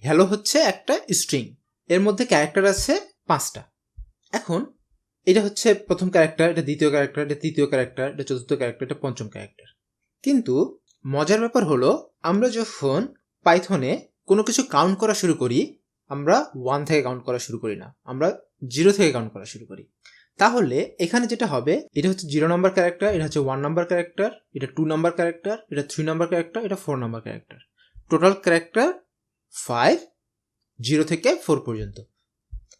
Hello হচ্ছে একটা string, এর মধ্যে ক্যারেক্টার আছে 5টা। এখন এটা হচ্ছে প্রথম ক্যারেক্টার, এটা দ্বিতীয় ক্যারেক্টার, এটা তৃতীয় ক্যারেক্টার, এটা চতুর্থ ক্যারেক্টার, এটা পঞ্চম ক্যারেক্টার। কিন্তু মজার ব্যাপার হলো আমরা যখন পাইথনে কোনো কিছু কাউন্ট করা শুরু করি, আমরা 1 থেকে কাউন্ট করা শুরু করি না, আমরা 0 থেকে কাউন্ট করা শুরু করি। তাহলে এখানে যেটা হবে, এটা হচ্ছে 0 নম্বর ক্যারেক্টার, এটা হচ্ছে 1 নম্বর ক্যারেক্টার, এটা 2 নম্বর ক্যারেক্টার, এটা 3 নম্বর ক্যারেক্টার, এটা 4 নম্বর ক্যারেক্টার। টোটাল ক্যারেক্টার 5, 0 থেকে 4 পর্যন্ত।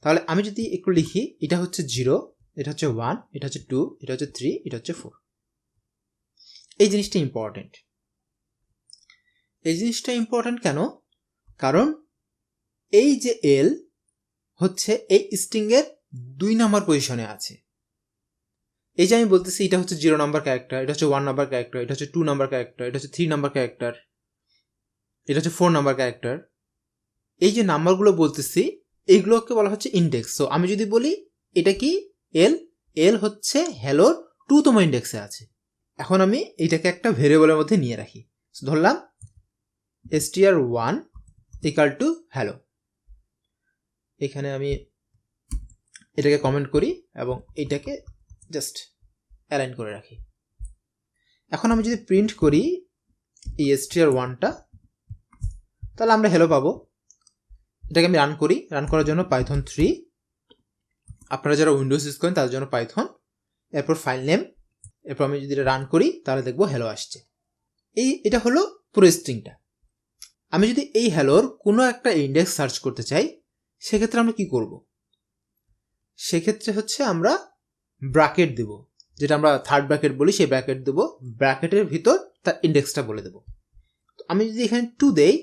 তাহলে আমি যদি একটু লিখি, এটা হচ্ছে 0, এটা হচ্ছে 1, এটা হচ্ছে 2, এটা হচ্ছে 3, এটা হচ্ছে 4। এই জিনিসটা ইম্পর্টেন্ট। এই জিনিসটা ইম্পর্টেন্ট কেন? কারণ এই যে এল হচ্ছে এই স্ট্রিংয়ের 2 নম্বর পজিশনে আছে। এই যে আমি বলতেছি এটা হচ্ছে 0 নম্বর ক্যারেক্টার, এটা হচ্ছে 1 নম্বর ক্যারেক্টার, এটা হচ্ছে 2 নম্বর ক্যারেক্টার, এটা হচ্ছে 3 নম্বর ক্যারেক্টার, এটা হচ্ছে 4 নম্বর ক্যারেক্টার। এই যে নাম্বারগুলো বলতেছি এইগুলোকে বলা হচ্ছে ইন্ডেক্স। সো আমি যদি বলি এটা কি এল, এল হচ্ছে হ্যালোর 2তম ইন্ডেক্সে আছে। এখন আমি এটাকে একটা ভেরিয়েবলের মধ্যে নিয়ে রাখি। ধরলাম str1 ইকুয়াল টু হ্যালো। এখানে আমি এটাকে কমেন্ট করি এবং এটাকে জাস্ট অ্যালাইন করে রাখি। এখন আমি যদি প্রিন্ট করি এই str1টা, তাহলে আমরা হ্যালো পাবো। এটাকে আমি রান করি। রান করার জন্য পাইথন 3, আপনারা যারা উইন্ডোজ ইউজ করেন তাদের জন্য পাইথন, এরপর ফাইল নেম, এরপর আমি যদি এটা রান করি তাহলে দেখবো হ্যালো আসছে। এটা হলো পুরো স্ট্রিংটা। আমি যদি এই হ্যালোর কোনো একটা ইন্ডেক্স সার্চ করতে চাই, সেক্ষেত্রে আমরা কি করব? সেক্ষেত্রে হচ্ছে আমরা ব্র্যাকেট দেব, যেটা আমরা থার্ড ব্র্যাকেট বলি, সেই ব্র্যাকেট দেব। ব্র্যাকেটের ভিতর তার ইন্ডেক্সটা বলে দেব। আমি যদি এখানে 2 দেই,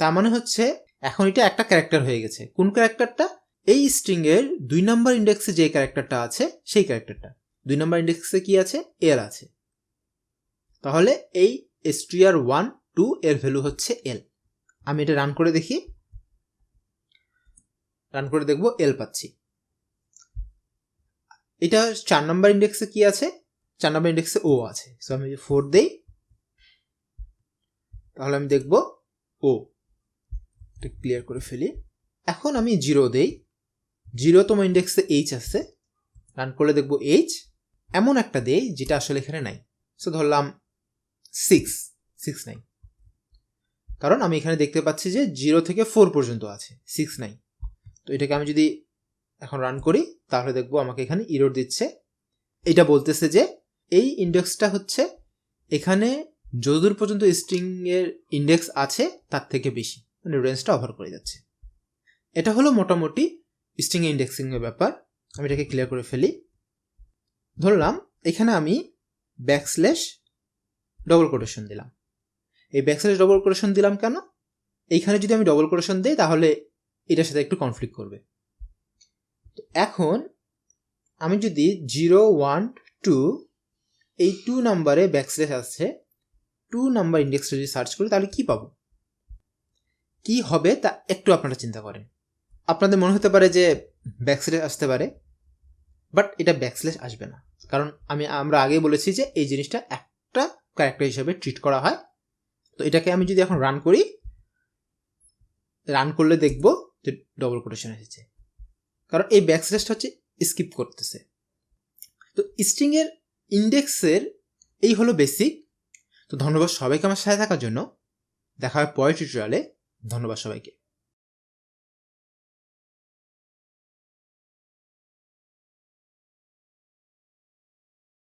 তার মানে হচ্ছে এখন এটা একটা ক্যারেক্টার হয়ে গেছে। কোন ক্যারেক্টারটা? এই স্ট্রিং এর 2 নম্বর ইন্ডেক্সে যে ক্যারেক্টারটা আছে সেই ক্যারেক্টারটা। 2 নম্বর ইন্ডেক্সে কি আছে? এল আছে। তাহলে এই str1 2 এর ভ্যালু হচ্ছে এল। আমি এটা রান করে দেখি, রান করে দেখবো এল পাচ্ছি। এটা 4 নম্বর ইন্ডেক্সে কি আছে? 4 নম্বর ইন্ডেক্সে ও আছে। সো আমি 4 দেই, তাহলে আমি দেখব ও। এটা ক্লিয়ার করে ফেলি। এখন আমি 0 দেই, 0তম ইন্ডেক্সে এইচ আছে, রান করলে দেখব এইচ। এমন একটা দেই যেটা আসলে এখানে নাই। সো ধরলাম 6 নাই, কারণ আমি এখানে দেখতে পাচ্ছি যে 0 থেকে 4 পর্যন্ত আছে, 6 নাই। তো এটাকে আমি যদি এখন রান করি তাহলে দেখবো আমাকে এখানে এরর দিচ্ছে। এটা বলতেছে যে এই ইন্ডেক্সটা হচ্ছে এখানে যতদূর পর্যন্ত স্ট্রিং এর ইন্ডেক্স আছে তার থেকে বেশি, মানে রেঞ্জটা ওভার করে যাচ্ছে। এটা হলো মোটামুটি স্ট্রিং ইন্ডেক্সিং এর ব্যাপার। আমি এটাকে ক্লিয়ার করে ফেলি। ধরলাম এখানে আমি ব্যাকস্ল্যাশ ডবল কোটেশন দিলাম। এই ব্যাকস্ল্যাশ ডবল কোটেশন দিলাম কেন? এইখানে যদি আমি ডবল কোটেশন দিই তাহলে এটার সাথে একটু কনফ্লিক্ট করবে। এখন আমি যদি 0 1 2 এই 2 নাম্বারে ব্যাকস্ল্যাশ আছে, 2 নাম্বার ইন্ডেক্সটা যদি সার্চ করি তাহলে কি পাবো? কি হবে তা একটু আপনারা চিন্তা করেন। আপনাদের মনে হতে পারে যে ব্যাকস্ল্যাশ আসতে পারে, বাট এটা ব্যাকস্ল্যাশ আসবে না, কারণ আমরা আগেই বলেছি যে এই জিনিসটা একটা ক্যারেক্টার হিসেবে ট্রিট করা হয়। তো এটাকে আমি যদি এখন রান করি, রান করলে দেখবো যে ডবল কোটেশন এসেছে, কারণ এই ব্যাকস্ল্যাশটা হচ্ছে স্কিপ করতেছে। তো স্ট্রিং এর ইন্ডেক্সের এই হলো বেসিক। তো ধন্যবাদ সবাইকে আমার সাথে থাকার জন্য। দেখা হয় পরের টিউটোরিয়ালে। ধন্যবাদ সবাইকে।